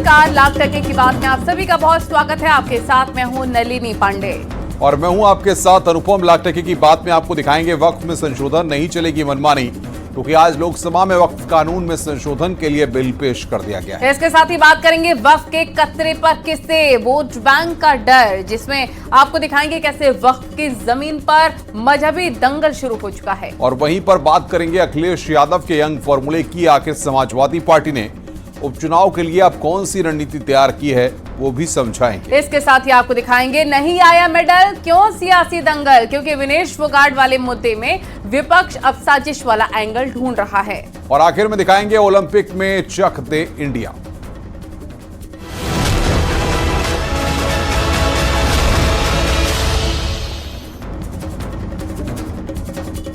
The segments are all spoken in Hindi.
नमस्कार, लाख टके की बात में आप सभी का बहुत स्वागत है। आपके साथ मैं हूं नलिनी पांडे और मैं हूं आपके साथ अनुपम। लाख टके की बात में आपको दिखाएंगे वक्फ में संशोधन, नहीं चलेगी मनमानी, क्योंकि आज लोकसभा में वक्फ कानून में संशोधन के लिए बिल पेश कर दिया गया है। इसके साथ ही बात करेंगे वक्फ के कतरे पर किस्से, वोट बैंक का डर, जिसमें आपको दिखाएंगे कैसे वक्फ की जमीन पर मजहबी दंगल शुरू हो चुका है। और वहीं पर बात करेंगे अखिलेश यादव के यंग फॉर्मूले की। आखिर समाजवादी पार्टी ने उपचुनाव के लिए अब कौन सी रणनीति तैयार की है, वो भी समझाएंगे। इसके साथ ही आपको दिखाएंगे नहीं आया मेडल, क्यों सियासी दंगल, क्योंकि विनेश फोगाट वाले मुद्दे में विपक्ष अब साजिश वाला एंगल ढूंढ रहा है। और आखिर में दिखाएंगे ओलंपिक में चक दे इंडिया।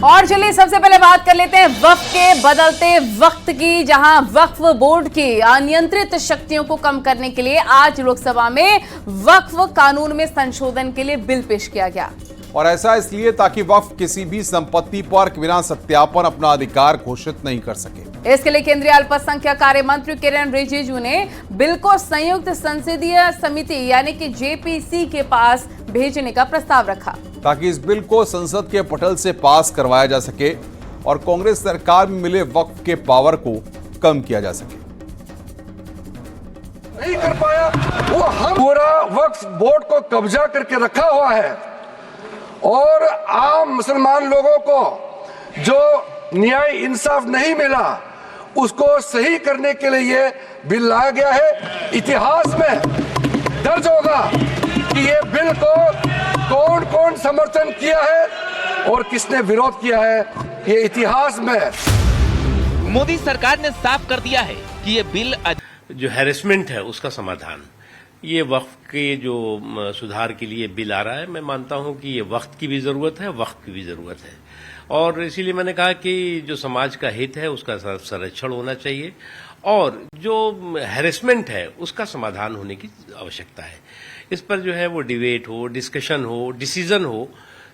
और चलिए सबसे पहले बात कर लेते हैं वक्फ के बदलते वक्त की, जहां वक्फ बोर्ड की अनियंत्रित शक्तियों को कम करने के लिए आज लोकसभा में वक्फ कानून में संशोधन के लिए बिल पेश किया गया। और ऐसा इसलिए ताकि वक्फ किसी भी संपत्ति पर बिना सत्यापन अपना अधिकार घोषित नहीं कर सके। इसके लिए केंद्रीय अल्पसंख्यक कार्य मंत्री किरेन रिजिजू ने बिल को संयुक्त संसदीय समिति यानी कि जेपीसी के पास भेजने का प्रस्ताव रखा, ताकि इस बिल को संसद के पटल से पास करवाया जा सके और कांग्रेस सरकार में मिले वक्फ के पावर को कम किया जा सके। नहीं कर पाया वो हम पूरा वक्फ बोर्ड को कब्जा करके रखा हुआ है और आम मुसलमान लोगों को जो न्याय इंसाफ नहीं मिला उसको सही करने के लिए ये बिल लाया गया है। इतिहास में दर्ज होगा कि ये बिल को कौन कौन समर्थन किया है और किसने विरोध किया है, ये इतिहास में। मोदी सरकार ने साफ कर दिया है कि ये बिल जो हैरेसमेंट है उसका समाधान, ये वक्फ के जो सुधार के लिए बिल आ रहा है, मैं मानता हूं कि ये वक्त की भी जरूरत है, वक्त की भी जरूरत है। और इसीलिए मैंने कहा कि जो समाज का हित है उसका संरक्षण होना चाहिए और जो हैरेसमेंट है उसका समाधान होने की आवश्यकता है। इस पर जो है वो डिबेट हो, डिस्कशन हो, डिसीजन हो,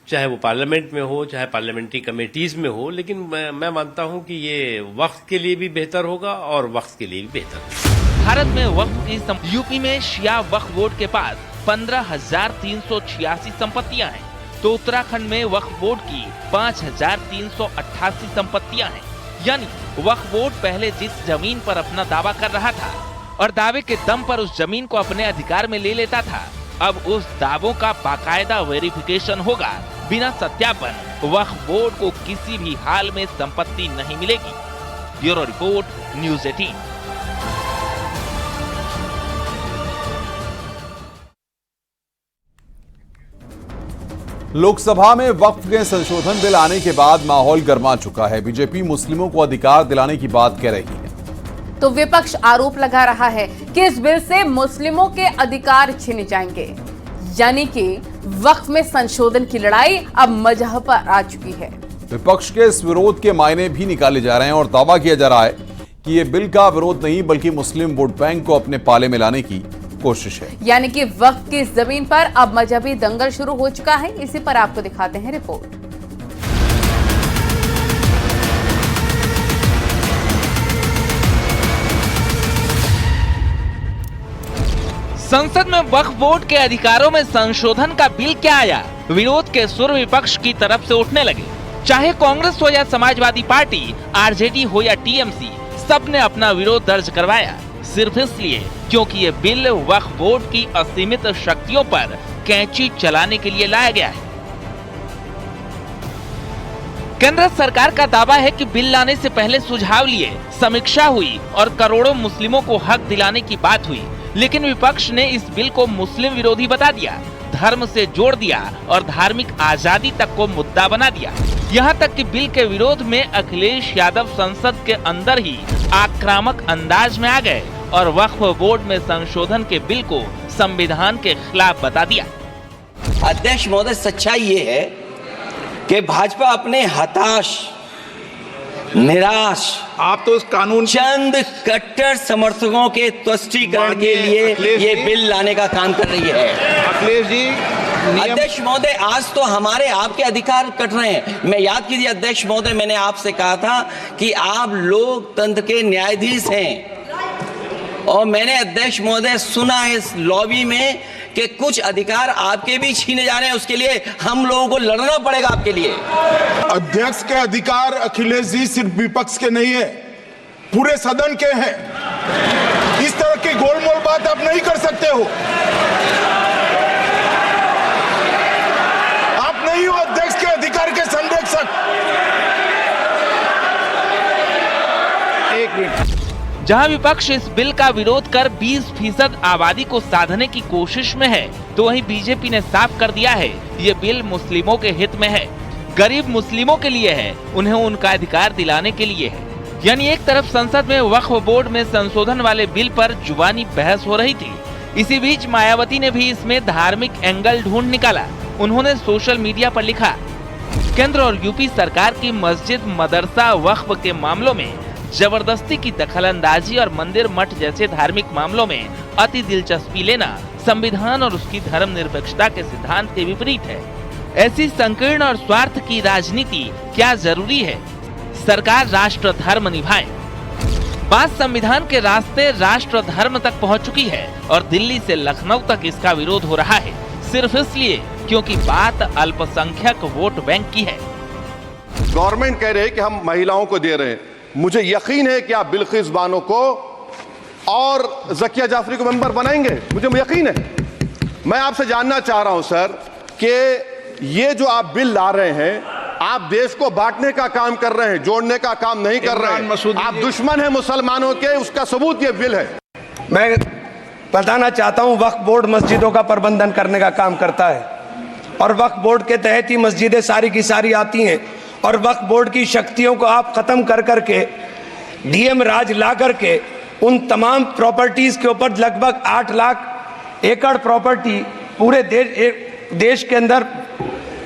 चाहे वो पार्लियामेंट में हो, चाहे पार्लियामेंट्री कमेटीज में हो, लेकिन मैं मानता हूं कि ये वक्त के लिए भी बेहतर होगा और वक्त के लिए भी बेहतर होगा। भारत में वक्फ की यूपी में शिया वक्फ बोर्ड के पास 15,386 संपत्तियां हैं, तो उत्तराखंड में वक्फ बोर्ड की 5,388 संपत्तियां हैं। यानी वक्फ बोर्ड पहले जिस जमीन पर अपना दावा कर रहा था और दावे के दम पर उस जमीन को अपने अधिकार में ले लेता था, अब उस दावों का बाकायदा वेरिफिकेशन होगा। बिना सत्यापन वक्फ बोर्ड को किसी भी हाल में संपत्ति नहीं मिलेगी। Bureau report, news 18। लोकसभा में वक्फ के संशोधन बिल आने के बाद माहौल गर्मा चुका है। बीजेपी मुस्लिमों को अधिकार दिलाने की बात कह रही है, तो विपक्ष आरोप लगा रहा है कि इस बिल से मुस्लिमों के अधिकार छिन जाएंगे, यानी कि वक्फ में संशोधन की लड़ाई अब मजहब पर आ चुकी है। विपक्ष के इस विरोध के मायने भी निकाले जा रहे हैं और दावा किया जा रहा है कि ये बिल का विरोध नहीं बल्कि मुस्लिम वोट बैंक को अपने पाले में लाने की कोशिश है। यानी कि वक्फ की जमीन पर अब मजहबी दंगल शुरू हो चुका है। इसी पर आपको दिखाते हैं रिपोर्ट। संसद में वक्फ बोर्ड के अधिकारों में संशोधन का बिल क्या आया, विरोध के सुर विपक्ष की तरफ से उठने लगे। चाहे कांग्रेस हो या समाजवादी पार्टी, आरजेडी हो या टीएमसी, सबने अपना विरोध दर्ज करवाया, सिर्फ इसलिए क्योंकि ये बिल वक्फ बोर्ड की असीमित शक्तियों पर कैंची चलाने के लिए लाया गया है। केंद्र सरकार का दावा है कि बिल लाने से पहले सुझाव लिए, समीक्षा हुई और करोड़ों मुस्लिमों को हक दिलाने की बात हुई, लेकिन विपक्ष ने इस बिल को मुस्लिम विरोधी बता दिया, धर्म से जोड़ दिया और धार्मिक आजादी तक को मुद्दा बना दिया। यहाँ तक कि बिल के विरोध में अखिलेश यादव संसद के अंदर ही आक्रामक अंदाज में आ गए और वक्फ बोर्ड में संशोधन के बिल को संविधान के खिलाफ बता दिया। अध्यक्ष महोदय, सच्चाई ये है कि भाजपा अपने हताश, निराश, आप तो उस कानून चंद कट्टर समर्थकों के तुष्टीकरण के लिए ये बिल लाने का काम कर रही है। अखिलेश जी, अध्यक्ष महोदय, आज तो हमारे आपके अधिकार कट रहे हैं। मैं याद कीजिए अध्यक्ष महोदय, मैंने आपसे कहा था कि आप लोकतंत्र के न्यायाधीश हैं और मैंने अध्यक्ष महोदय सुना है इस लॉबी में कि कुछ अधिकार आपके भी छीने जा रहे हैं, उसके लिए हम लोगों को लड़ना पड़ेगा आपके लिए। अध्यक्ष के अधिकार अखिलेश जी सिर्फ विपक्ष के नहीं है, पूरे सदन के हैं। इस तरह की गोलमोल बात आप नहीं कर सकते हो। आप नहीं हो अध्यक्ष के अधिकार के संरक्षक। एक मिनट। जहां विपक्ष इस बिल का विरोध कर 20% आबादी को साधने की कोशिश में है, तो वहीं बीजेपी ने साफ कर दिया है ये बिल मुस्लिमों के हित में है, गरीब मुस्लिमों के लिए है, उन्हें उनका अधिकार दिलाने के लिए है। यानी एक तरफ संसद में वक्फ बोर्ड में संशोधन वाले बिल पर जुबानी बहस हो रही थी, इसी बीच मायावती ने भी इसमें धार्मिक एंगल ढूंढ निकाला। उन्होंने सोशल मीडिया पर लिखा, केंद्र और यूपी सरकार की मस्जिद मदरसा वक्फ के मामलों में जबरदस्ती की दखलंदाजी और मंदिर मठ जैसे धार्मिक मामलों में अति दिलचस्पी लेना संविधान और उसकी धर्मनिरपेक्षता के सिद्धांत के विपरीत है। ऐसी संकीर्ण और स्वार्थ की राजनीति क्या जरूरी है? सरकार राष्ट्र धर्म निभाए। बात संविधान के रास्ते राष्ट्र धर्म तक पहुंच चुकी है और दिल्ली से लखनऊ तक इसका विरोध हो रहा है, सिर्फ इसलिए क्योंकि बात अल्पसंख्यक वोट बैंक की है। गवर्नमेंट कह रहे हैं कि हम महिलाओं को दे रहे हैं। मुझे यकीन है कि आप बिल्किस बानो को और ज़किया जाफरी को मेंबर बनाएंगे, मुझे यकीन है। मैं आपसे जानना चाह रहा हूं सर कि ये जो आप बिल ला रहे हैं, आप देश को बांटने का काम कर रहे हैं, जोड़ने का काम नहीं कर रहे हैं। आप दुश्मन हैं मुसलमानों के, उसका सबूत ये बिल है। मैं बताना चाहता हूं, वक्फ बोर्ड मस्जिदों का प्रबंधन करने का काम करता है और वक्फ बोर्ड के तहत ही मस्जिदें सारी की सारी आती हैं और वक्फ बोर्ड की शक्तियों को आप खत्म कर करके डीएम राज ला करके उन तमाम प्रॉपर्टीज के ऊपर लगभग 8 लाख एकड़ प्रॉपर्टी पूरे देश के अंदर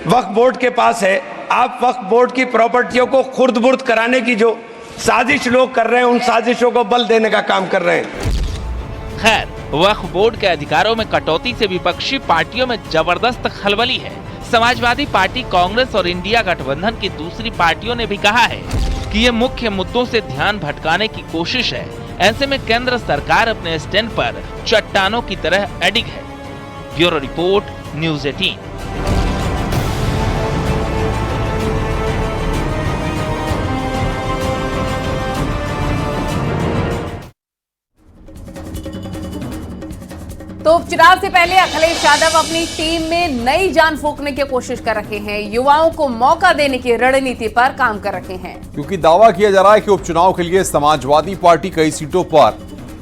वक्फ बोर्ड के पास है। आप वक्फ बोर्ड की प्रॉपर्टियों को खुर्द-बुर्द कराने की जो साजिश लोग कर रहे हैं, उन साजिशों को बल देने का काम कर रहे हैं। खैर, वक्फ बोर्ड के अधिकारों में कटौती से विपक्षी पार्टियों में जबरदस्त खलबली है। समाजवादी पार्टी, कांग्रेस और इंडिया गठबंधन की दूसरी पार्टियों ने भी कहा है कि ये मुख्य मुद्दों से ध्यान भटकाने की कोशिश है। ऐसे में केंद्र सरकार अपने स्टैंड पर चट्टानों की तरह अडिग है। Bureau report, news 18। तो उपचुनाव से पहले अखिलेश यादव अपनी टीम में नई जान फूंकने की कोशिश कर रहे हैं, युवाओं को मौका देने की रणनीति पर काम कर रहे हैं। क्योंकि दावा किया जा रहा है कि उपचुनाव के लिए समाजवादी पार्टी कई सीटों पर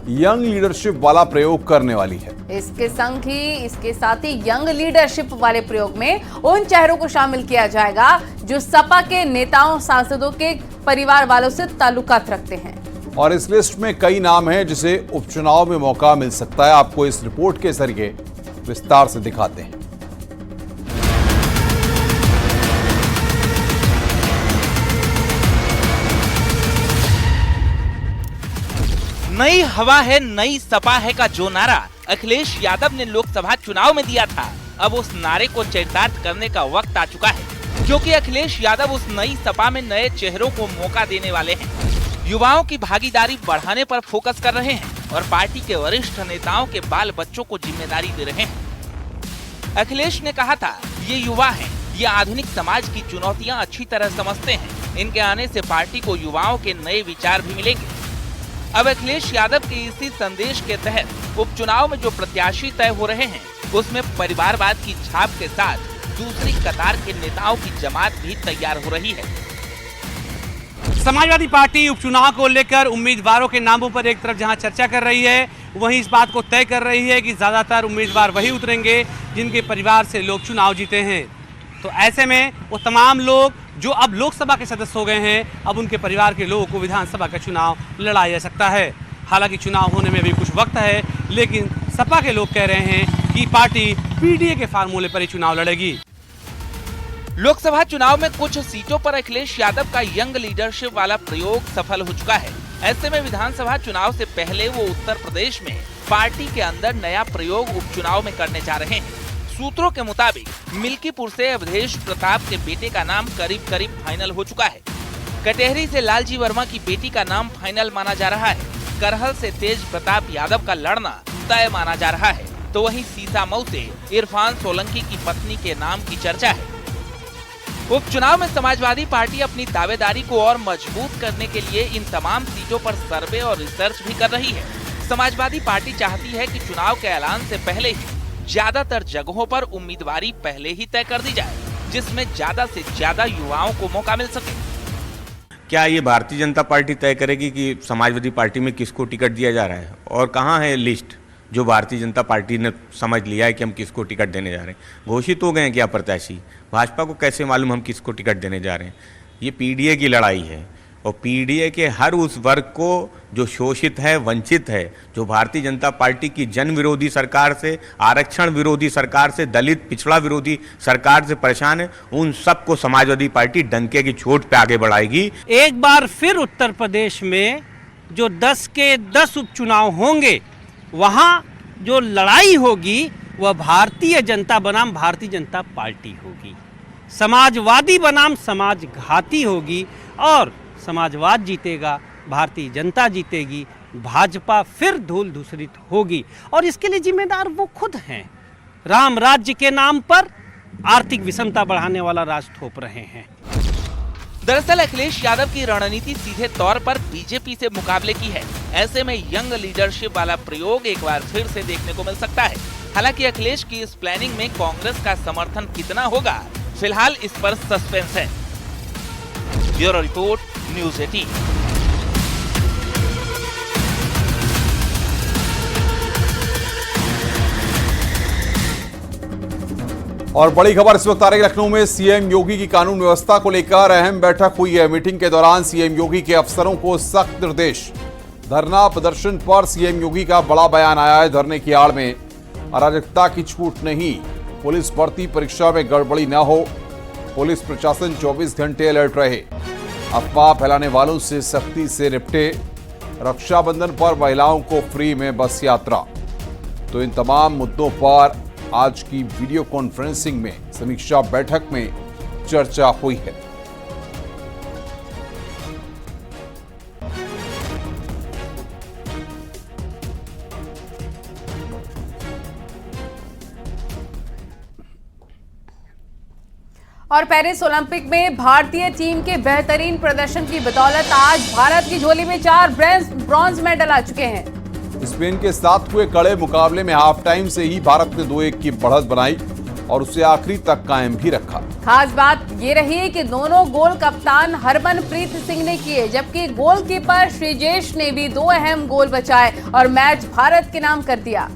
यंग लीडरशिप वाला प्रयोग करने वाली है। इसके साथ ही यंग लीडरशिप वाले प्रयोग में उन चेहरों को शामिल किया जाएगा जो सपा के नेताओं, सांसदों के परिवार वालों से ताल्लुकात रखते हैं। और इस लिस्ट में कई नाम हैं जिसे उपचुनाव में मौका मिल सकता है। आपको इस रिपोर्ट के जरिए विस्तार से दिखाते हैं। नई हवा है, नई सपा है का जो नारा अखिलेश यादव ने लोकसभा चुनाव में दिया था, अब उस नारे को चरितार्थ करने का वक्त आ चुका है, क्योंकि अखिलेश यादव उस नई सपा में नए चेहरों को मौका देने वाले हैं। युवाओं की भागीदारी बढ़ाने पर फोकस कर रहे हैं और पार्टी के वरिष्ठ नेताओं के बाल बच्चों को जिम्मेदारी दे रहे हैं। अखिलेश ने कहा था, ये युवा हैं, ये आधुनिक समाज की चुनौतियां अच्छी तरह समझते हैं, इनके आने से पार्टी को युवाओं के नए विचार भी मिलेंगे। अब अखिलेश यादव के इसी संदेश के तहत उपचुनाव में जो प्रत्याशी तय हो रहे हैं, उसमें परिवारवाद की छाप के साथ दूसरी कतार के नेताओं की जमात भी तैयार हो रही है। समाजवादी पार्टी उपचुनाव को लेकर उम्मीदवारों के नामों पर एक तरफ जहां चर्चा कर रही है, वहीं इस बात को तय कर रही है कि ज्यादातर उम्मीदवार वही उतरेंगे जिनके परिवार से लोग चुनाव जीते हैं। तो ऐसे में वो तमाम लोग जो अब लोकसभा के सदस्य हो गए हैं, अब उनके परिवार के लोगों को विधानसभा का चुनाव लड़ाया जा सकता है। हालांकि चुनाव होने में भी कुछ वक्त है, लेकिन सपा के लोग कह रहे हैं कि पार्टी पीडीए के फार्मूले पर ही चुनाव लड़ेगी। लोकसभा चुनाव में कुछ सीटों पर अखिलेश यादव का यंग लीडरशिप वाला प्रयोग सफल हो चुका है। ऐसे में विधानसभा चुनाव से पहले वो उत्तर प्रदेश में पार्टी के अंदर नया प्रयोग उपचुनाव में करने जा रहे हैं। सूत्रों के मुताबिक मिल्कीपुर से अवधेश प्रताप के बेटे का नाम करीब करीब फाइनल हो चुका है। कटेहरी से लालजी वर्मा की बेटी का नाम फाइनल माना जा रहा है। करहल से तेज प्रताप यादव का लड़ना तय माना जा रहा है, तो वहीं सीसामऊ से इरफान सोलंकी की पत्नी के नाम की चर्चा है। उपचुनाव में समाजवादी पार्टी अपनी दावेदारी को और मजबूत करने के लिए इन तमाम सीटों पर सर्वे और रिसर्च भी कर रही है। समाजवादी पार्टी चाहती है कि चुनाव के ऐलान से पहले ही ज्यादातर जगहों पर उम्मीदवारी पहले ही तय कर दी जाए, जिसमें ज्यादा से ज्यादा युवाओं को मौका मिल सके। क्या ये भारतीय जनता पार्टी तय करेगी कि समाजवादी पार्टी में किसको टिकट दिया जा रहा है, और कहाँ है लिस्ट जो भारतीय जनता पार्टी ने समझ लिया है कि हम किसको टिकट देने जा रहे हैं? घोषित हो गए हैं क्या प्रत्याशी? भाजपा को कैसे मालूम हम किसको टिकट देने जा रहे हैं? ये पीडीए की लड़ाई है, और पीडीए के हर उस वर्ग को जो शोषित है, वंचित है, जो भारतीय जनता पार्टी की जन विरोधी सरकार से, आरक्षण विरोधी सरकार से, दलित पिछड़ा विरोधी सरकार से परेशान है, उन सबको समाजवादी पार्टी डंके की चोट पे आगे बढ़ाएगी। एक बार फिर उत्तर प्रदेश में जो 10 के 10 उपचुनाव होंगे, वहां जो लड़ाई होगी वह भारतीय जनता बनाम भारतीय जनता पार्टी होगी, समाजवादी बनाम समाजघाती होगी, और समाजवाद जीतेगा, भारतीय जनता जीतेगी, भाजपा फिर धूल धूसरित होगी, और इसके लिए जिम्मेदार वो खुद हैं। राम राज्य के नाम पर आर्थिक विषमता बढ़ाने वाला राज थोप रहे हैं। दरअसल अखिलेश यादव की रणनीति सीधे तौर पर बीजेपी से मुकाबले की है। ऐसे में यंग लीडरशिप वाला प्रयोग एक बार फिर से देखने को मिल सकता है। हालांकि अखिलेश की इस प्लानिंग में कांग्रेस का समर्थन कितना होगा, फिलहाल इस पर सस्पेंस है। Bureau report, news 18। और बड़ी खबर इस वक्त आ रही है, लखनऊ में सीएम योगी की कानून व्यवस्था को लेकर अहम बैठक हुई है। मीटिंग के दौरान सीएम योगी के अफसरों को सख्त निर्देश। धरना प्रदर्शन पर सीएम योगी का बड़ा बयान आया है। धरने की आड़ में अराजकता की छूट नहीं, पुलिस भर्ती परीक्षा में गड़बड़ी न हो, पुलिस प्रशासन 24 घंटे अलर्ट रहे, अफवाह फैलाने वालों से सख्ती से निपटे, रक्षाबंधन पर महिलाओं को फ्री में बस यात्रा। तो इन तमाम मुद्दों पर आज की वीडियो कॉन्फ्रेंसिंग में समीक्षा बैठक में चर्चा हुई है। और पेरिस ओलंपिक में भारतीय टीम के बेहतरीन प्रदर्शन की बदौलत आज भारत की झोली में 4 ब्रॉन्ज मेडल आ चुके हैं। स्पेन के साथ हुए कड़े मुकाबले में हाफ टाइम से ही भारत ने 2-1 की बढ़त बनाई और उसे आखिरी तक कायम भी रखा। खास बात ये रही कि दोनों गोल कप्तान हरमनप्रीत सिंह ने किए, जबकि गोलकीपर श्रीजेश ने भी 2 अहम गोल बचाए और मैच भारत के नाम कर दिया।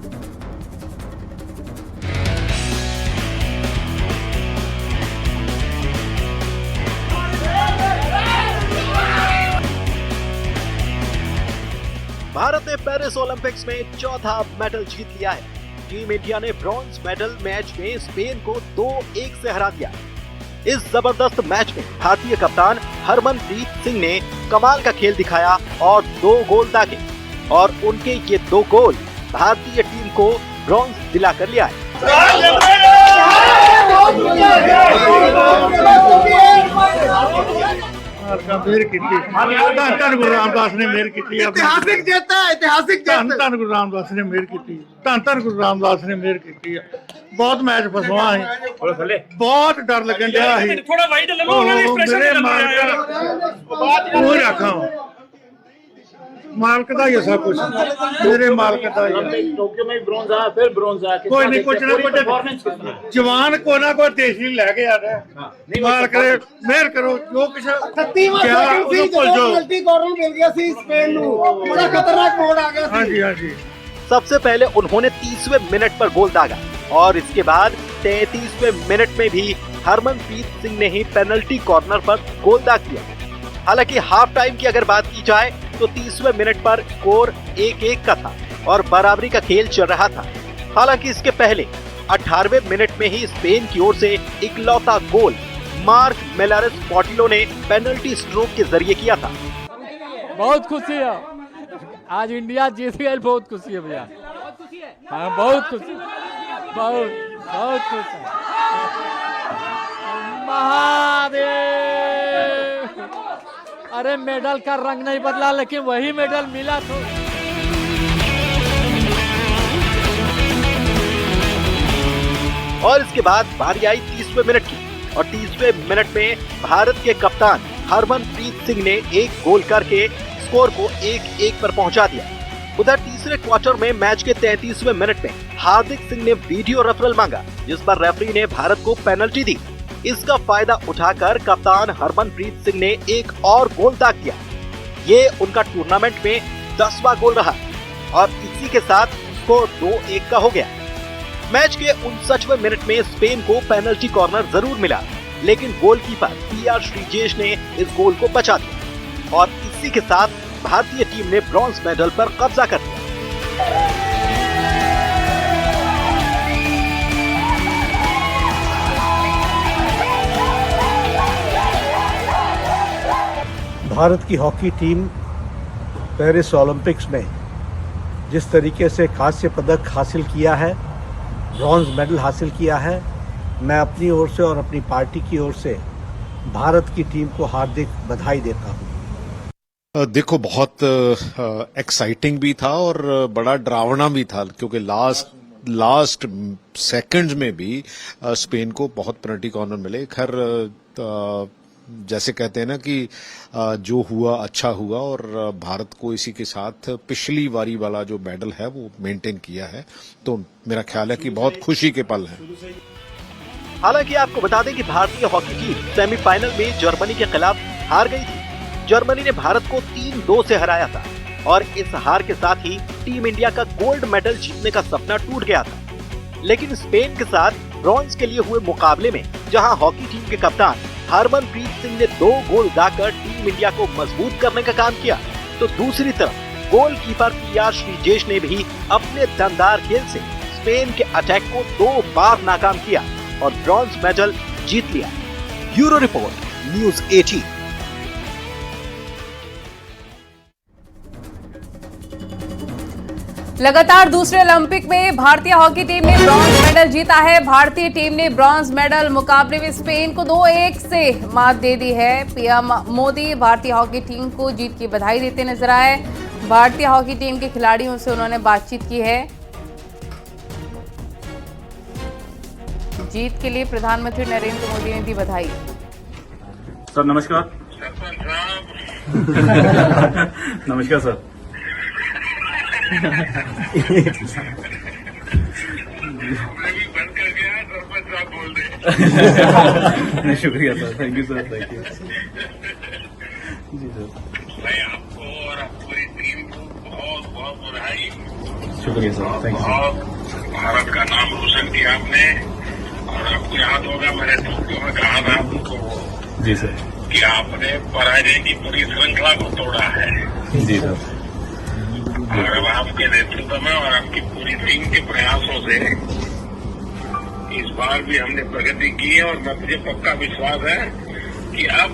भारत ने पेरिस ओलंपिक्स में चौथा मेडल जीत लिया है। टीम इंडिया ने ब्रॉन्ज मेडल मैच में स्पेन को 2-1 से हरा दिया। इस जबरदस्त मैच में भारतीय कप्तान हरमनप्रीत सिंह ने कमाल का खेल दिखाया और 2 गोल दागे, और उनके ये 2 गोल भारतीय टीम को ब्रॉन्ज दिला कर लिया है। मेहर की धन गुरु रामदास ने मेहर की ऐतिहासिक जीत है, ऐतिहासिक धन गुरु रामदास ने मेहर की धन गुरु रामदास ने मेहर की। बहुत मैच फसवा है, बहुत डर लगन दिया है। मेरे मालिक रखा मालिक का ही सब कुछ, मेरे मालिक का टोक्यो में ब्रॉन्ज आया, फिर ब्रॉन्ज आया, कोई नहीं कुछ ना कुछ जवान को ना कोई देश नहीं लेके आ रहा है। मालिक करे मेहर करो जो कुछ खतरनाक मोड़ आ गया। हाँ जी, हाँ जी। सबसे पहले उन्होंने 30वें मिनट पर गोल दागा और इसके बाद 33वें मिनट में भी हरमनप्रीत सिंह ने ही पेनल्टी कॉर्नर पर गोल दाग दिया। हालांकि हाफ टाइम की अगर बात की जाए तो 30वें मिनट पर स्कोर 1-1 का था और बराबरी का खेल चल रहा था। हालांकि इसके पहले 18वें मिनट में ही स्पेन की ओर से इकलौता गोल मार्क मेलारेस पोर्टिलो ने पेनल्टी स्ट्रोक के जरिए किया था। बहुत खुशी है, आज इंडिया जीत गई, बहुत खुशी है भैया। हाँ, बहुत खुशी, बहुत बहुत खुशी। महादेव, अरे मेडल का रंग नहीं बदला लेकिन वही मेडल मिला तो और इसके बाद बारी आई 30वें मिनट की और 30वें मिनट में भारत के कप्तान हरमनप्रीत सिंह ने एक गोल करके स्कोर को 1-1 पर पहुंचा दिया। उधर तीसरे क्वार्टर में मैच के 33वें मिनट में हार्दिक सिंह ने वीडियो रेफरल मांगा, जिस पर रेफरी ने भारत को पेनल्टी दी। इसका फायदा उठाकर कप्तान हरमनप्रीत सिंह ने एक और गोल दाग दिया। ये उनका टूर्नामेंट में 10वां गोल रहा और इसी के साथ स्कोर 2-1 का हो गया। मैच के 59वें मिनट में स्पेन को पेनल्टी कॉर्नर जरूर मिला, लेकिन गोलकीपर पीआर श्रीजेश ने इस गोल को बचा दिया और इसी के साथ भारतीय टीम ने ब्रॉन्ज मेडल पर कब्जा कर लिया। भारत की हॉकी टीम पेरिस ओलंपिक्स में जिस तरीके से कांस्य पदक हासिल किया है, ब्रॉन्ज मेडल हासिल किया है, मैं अपनी ओर से और अपनी पार्टी की ओर से भारत की टीम को हार्दिक बधाई देता हूं। देखो, बहुत एक्साइटिंग भी था और बड़ा डरावना भी था, क्योंकि लास्ट सेकंड्स में भी स्पेन को बहुत पेनल्टी कॉर्नर मिले। खैर, जैसे कहते हैं ना कि जो हुआ अच्छा हुआ और भारत को इसी के साथ पिछली बारी वाला जो मेडल है वो मेंटेन किया है, तो मेरा ख्याल है कि बहुत खुशी के पल हैं। हालांकि आपको बता दें कि भारतीय हॉकी टीम सेमीफाइनल में जर्मनी के खिलाफ हार गई थी। जर्मनी ने भारत को 3-2 से हराया था और इस हार के साथ ही टीम इंडिया का गोल्ड मेडल जीतने का सपना टूट गया था। लेकिन स्पेन के साथ ब्रॉन्ज के लिए हुए मुकाबले में जहां हॉकी टीम के कप्तान हरमनप्रीत सिंह ने 2 गोल दागकर टीम इंडिया को मजबूत करने का काम किया, तो दूसरी तरफ गोलकीपर पीआर श्रीजेश ने भी अपने दमदार खेल से स्पेन के अटैक को 2 बार नाकाम किया और ब्रॉन्ज मेडल जीत लिया। Bureau report, news 18। लगातार दूसरे ओलंपिक में भारतीय हॉकी टीम ने ब्रॉन्ज मेडल जीता है। भारतीय टीम ने ब्रॉन्ज मेडल मुकाबले में स्पेन को 2-1 से मात दे दी है। पीएम मोदी भारतीय हॉकी टीम को जीत की बधाई देते नजर आए। भारतीय हॉकी टीम के खिलाड़ियों से उन्होंने बातचीत की है। जीत के लिए प्रधानमंत्री नरेंद्र मोदी ने दी बधाई। सर नमस्कार। नमस्कार सर। नहीं, शुक्रिया sir, thank you sir, thank you ji sir. मैं आपको और पूरी टीम को बहुत बहुत बधाई। शुक्रिया सर, थैंक यू। बहुत भारत का नाम रोशन किया आपने और आपको याद होगा मैंने टोक्यो में कहा था आपको जी सर कि आपने पराजय की पूरी श्रृंखला को तोड़ा है जी सर। और अब आपके नेतृत्व में और आपकी पूरी टीम के प्रयासों से इस बार भी हमने प्रगति की है और मुझे पक्का विश्वास है कि अब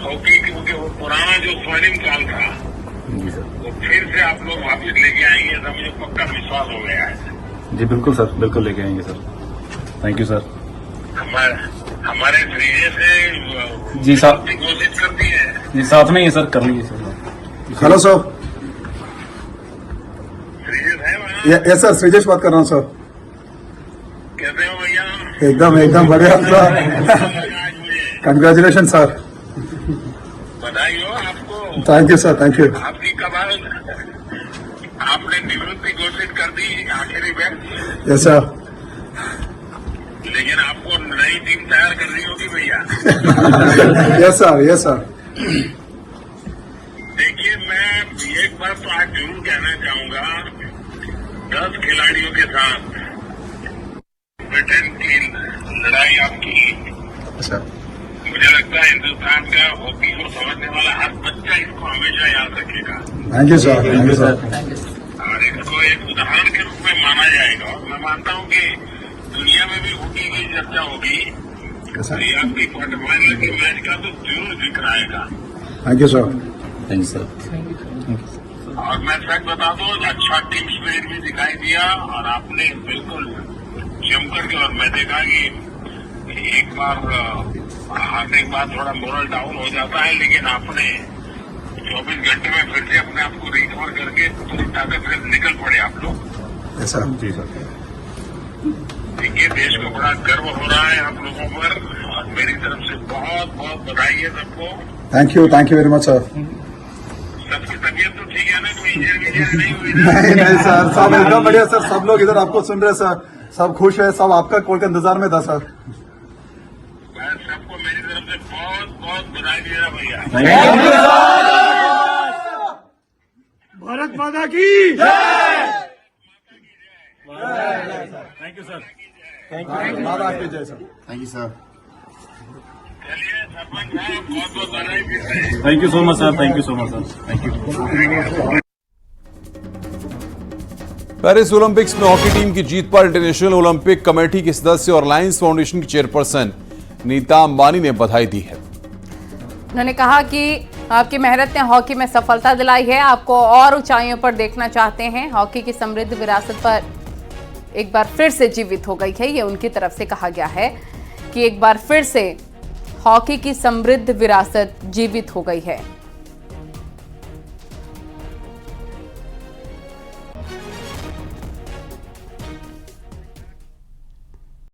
हॉकी, क्योंकि वो पुराना जो स्वर्णिम काल था वो फिर से आप लोग वापस लेके आएंगे, तो मुझे पक्का विश्वास हो गया है। जी बिल्कुल सर, बिल्कुल लेके आएंगे सर, थैंक यू सर। हमारे श्रीजे से जी साहब घोषित कर दी है जी, साथ में ही सर, कर लीजिए sir. Hello sir. Yes sir, Sreejesh बात कर रहा हूँ सर। कैसे हो भैया? एकदम बढ़िया कंग्रेचुलेशन सर। बधाई हो आपको। Thank you sir, thank you. आपकी कमाल, आपने निवृत्ति घोषित कर दी आखिरी में। Yes sir. लेकिन आपको नई टीम तैयार करनी होगी भैया। Yes sir, yes sir. देखिए, मैं एक बात तो आज जरूर कहना चाहूंगा, 10 खिलाड़ियों के साथ ब्रिटेन की लड़ाई आपकी, मुझे लगता है हिंदुस्तान का हॉकी को समझने वाला हर बच्चा इसको हमेशा याद रखेगा। Thank you sir, thank you sir. और इसको एक उदाहरण के रूप में माना जाएगा और मैं मानता हूँ कि दुनिया में भी हॉकी की चर्चा होगी, तो ये आपकी क्वार्टर फाइनल के मैच का तो जरूर जिक्र आएगा। Thank you sir. Thank you sir. और मैं सच बता दूं, अच्छा टीम स्पिरिट भी दिखाई दिया और आपने बिल्कुल जमकर के, और मैं देखा कि एक बार हारने के बाद थोड़ा मोरल डाउन हो जाता है, लेकिन आपने 24 घंटे में फिर से अपने आप को रिकवर करके पूरी ताकत से निकल पड़े आप लोग। ऐसा जी सर। देखिए, देश को बड़ा गर्व हो रहा है आप लोगों पर, और मेरी तरफ से बहुत बहुत बधाई है सबको। Thank you very much sir. सबकी तबीयत तो ठीक है ना, कोई इंजरी नहीं हुई? नहीं सर, सब एकदम बढ़िया सर। सब लोग इधर आपको सुन रहे सर, सब खुश है, सब आपका कॉल के इंतजार में था सर। मैं सबको मेरी तरफ से बहुत बहुत बधाई दे रहा भैया। भारत माता की thank you sir. Thank you. माता की जय सर। Thank you sir. चलिए सरपंच साहब, बहुत बहुत बधाई देते हैं। Thank you so much sir. Thank you so much sir. Thank you. Paris Olympics में हॉकी टीम की जीत पर इंटरनेशनल ओलंपिक कमेटी के सदस्य और लायंस फाउंडेशन की चेयरपर्सन नीता अंबानी ने बधाई दी है। उन्होंने कहा कि आपकी मेहनत ने हॉकी में सफलता दिलाई है, आपको और ऊंचाइयों पर देखना चाहते हैं। हॉकी की समृद्ध विरासत पर एक बार फिर से जीवित हो गई है, ये उनकी तरफ से कहा गया है कि एक बार फिर से हॉकी की समृद्ध विरासत जीवित हो गई है।